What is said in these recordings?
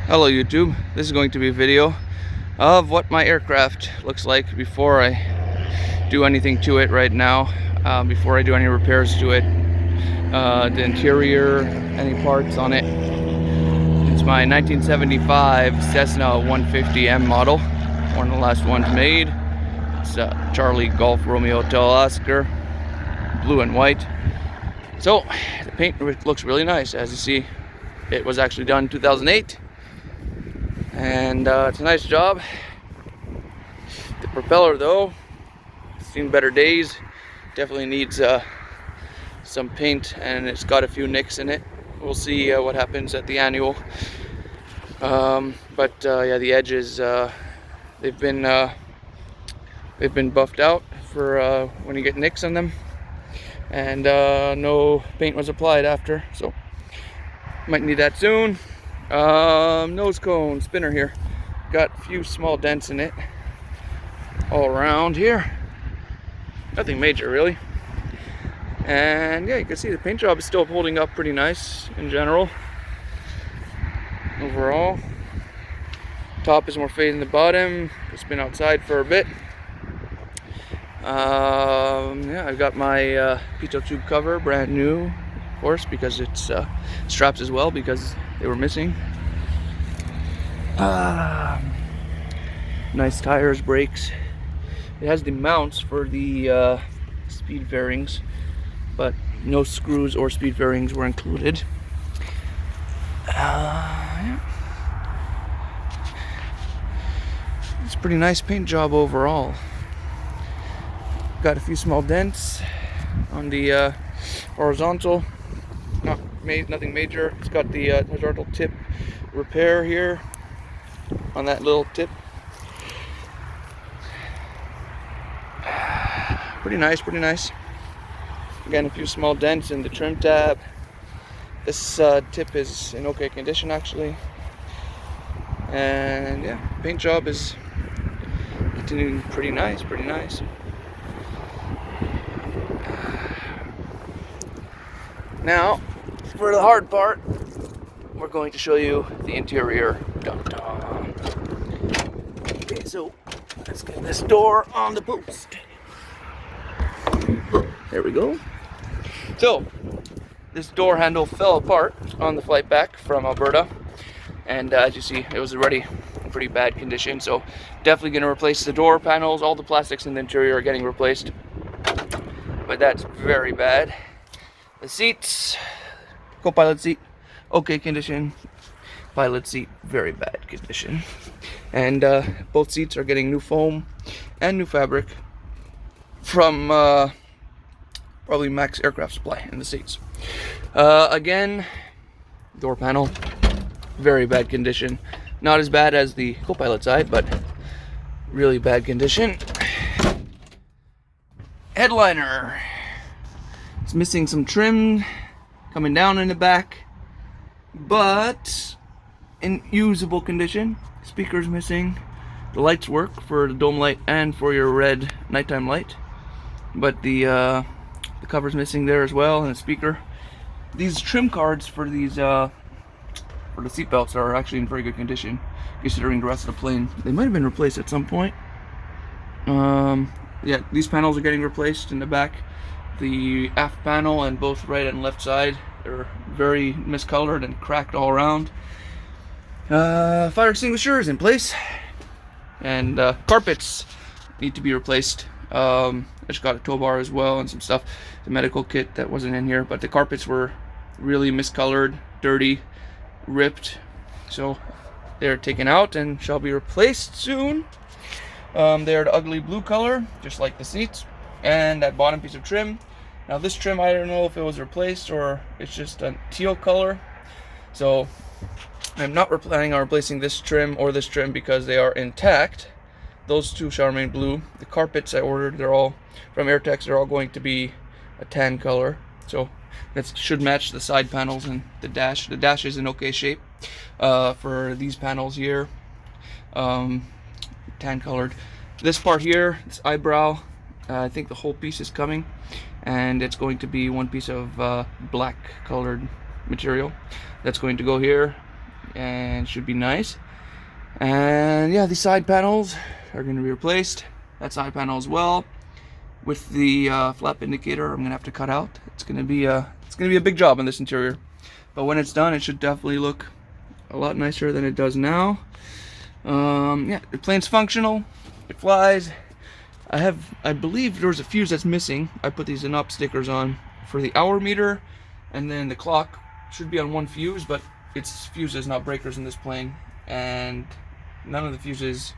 Hello YouTube, this is going to be a video of what my aircraft looks like before I do anything to it right now, before I do any repairs to it, the interior, any parts on it. It's my 1975 Cessna 150M model, one of the last ones made. It's Charlie Golf Romeo Hotel Oscar, blue and white. So the paint looks really nice. As you see, it was actually done in 2008. And it's a nice job. The propeller though, seen better days. Definitely needs some paint, and it's got a few nicks in it. We'll see what happens at the annual. Yeah, the edges, they've been buffed out for when you get nicks on them, and no paint was applied after, so might need that soon. Nose cone spinner here, got a few small dents in it all around here, nothing major really. And yeah, you can see the paint job is still holding up pretty nice in general. Overall, top is more faded than the bottom. It's been outside for a bit. Yeah, I've got my pitot tube cover, brand new, of course, because it's straps as well because they were missing. Nice tires, brakes. It has the mounts for the speed fairings, but no screws or speed fairings were included. Yeah. It's a pretty nice paint job overall. Got a few small dents on the horizontal. Nothing major. It's got the horizontal tip repair here on that little tip. Pretty nice, pretty nice. Again, a few small dents in the trim tab. This tip is in okay condition actually. And yeah, paint job is continuing pretty nice, pretty nice. Now, for the hard part, we're going to show you the interior. Okay, so let's get this door on the post. There we go. So, this door handle fell apart on the flight back from Alberta, and as you see, it was already in pretty bad condition. So, definitely going to replace the door panels. All the plastics in the interior are getting replaced, but that's very bad. The seats, co-pilot seat, okay condition. Pilot seat, very bad condition. And both seats are getting new foam and new fabric from probably Max Aircraft Supply in the seats. Again, door panel, very bad condition. Not as bad as the co-pilot side, but really bad condition. Headliner. It's missing some trim coming down in the back, but in usable condition. Speakers missing. The lights work for the dome light and for your red nighttime light, but the cover's missing there as well, and the speaker. These trim cards for these for the seat belts are actually in very good condition considering the rest of the plane. They might have been replaced at some point. Yeah, these panels are getting replaced in the back. The aft panel and both right and left side are very miscolored and cracked all around. Fire extinguisher is in place, and carpets need to be replaced. I just got a tow bar as well and some stuff, the medical kit that wasn't in here, but the carpets were really miscolored, dirty, ripped, so they're taken out and shall be replaced soon. They're the ugly blue color, just like the seats, and that bottom piece of trim. Now this trim, I don't know if it was replaced or it's just a teal color, so I'm not planning on replacing this trim or this trim because they are intact. Those two shall remain blue. The carpets I ordered, they're all from Airtex, they're all going to be a tan color, so that should match the side panels and the dash. The dash is in okay shape for these panels here, tan colored. This part here, this eyebrow, I think the whole piece is coming, and it's going to be one piece of black colored material that's going to go here. and should be nice. And yeah, these side panels are going to be replaced. That side panel as well, with the flap indicator, I'm going to have to cut out. It's going to be a big job on this interior, but when it's done, it should definitely look a lot nicer than it does now. Yeah, the plane's functional. It flies. I believe there was a fuse that's missing. I put these up stickers on for the hour meter, and then the clock should be on one fuse, but it's fuses, not breakers in this plane, and none of the fuses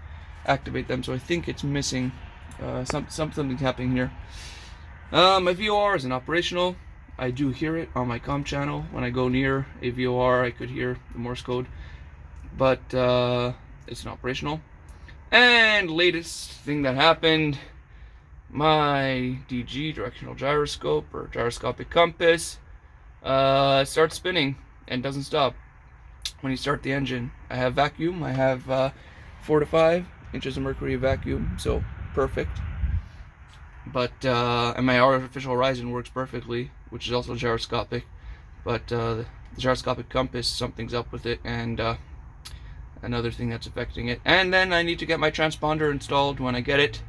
activate them, so I think it's missing. Something's happening here. My VOR isn't operational. I do hear it on my comm channel. When I go near a VOR, I could hear the Morse code, but it's not operational. And latest thing that happened, my DG, directional gyroscope or gyroscopic compass, starts spinning and doesn't stop when you start the engine. I have vacuum. I have 4 to 5 inches of mercury vacuum, so perfect. But and my artificial horizon works perfectly, which is also gyroscopic. But the gyroscopic compass, something's up with it, and another thing that's affecting it. And then I need to get my transponder installed when I get it.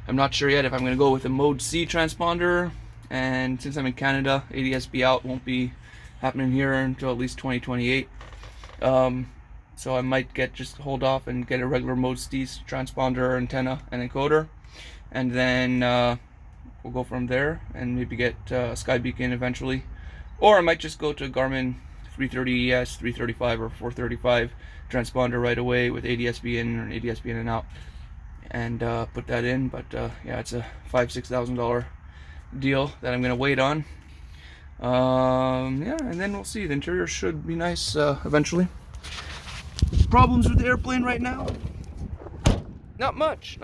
I'm not sure yet if I'm going to go with a Mode C transponder, and since I'm in Canada, ADS-B out won't be happening here until at least 2028. So I might just hold off and get a regular Mode C transponder, antenna, and encoder, and then we'll go from there and maybe get Sky Beacon eventually. Or I might just go to Garmin 330ES, 335, or 435 transponder right away with ADS-B in or ADS-B in and out, and put that in. But yeah, it's a $5,000–6,000 deal that I'm gonna wait on. Yeah, and then we'll see. The interior should be nice eventually. Problems with the airplane right now? Not much.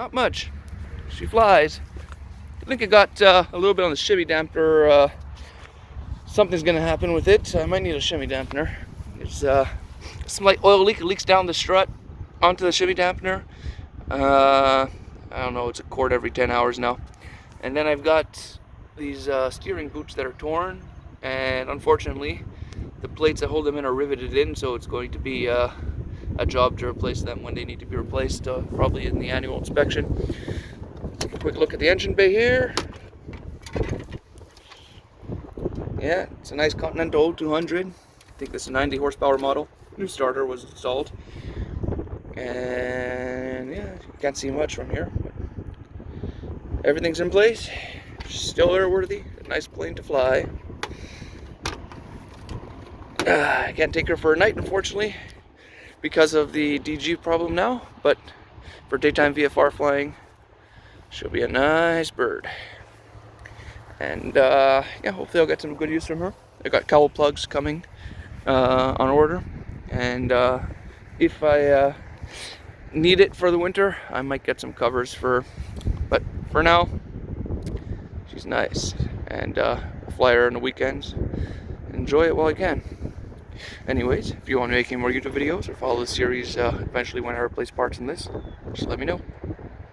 She flies. I think I got a little bit on the shimmy dampener. Something's gonna happen with it. I might need a shimmy dampener. There's a slight oil leak. It leaks down the strut onto the shimmy dampener. I don't know, it's a quart every 10 hours now. And then I've got these steering boots that are torn, and unfortunately the plates that hold them in are riveted in, so it's going to be a job to replace them when they need to be replaced, probably in the annual inspection. Take a quick look at the engine bay here. Yeah, it's a nice Continental 0200. I think this is a 90 horsepower model. New starter was installed. And yeah, you can't see much from here, but everything's in place. Still airworthy. A nice plane to fly. I can't take her for a night, unfortunately, because of the DG problem now, but for daytime VFR flying, she'll be a nice bird. And yeah, hopefully I'll get some good use from her. I got cowl plugs coming on order, and if I need it for the winter, I might get some covers for her. But for now, she's nice, and I'll fly her on the weekends. Enjoy it while I can. Anyways, if you want to make any more YouTube videos or follow the series eventually when I replace parts in this, just let me know.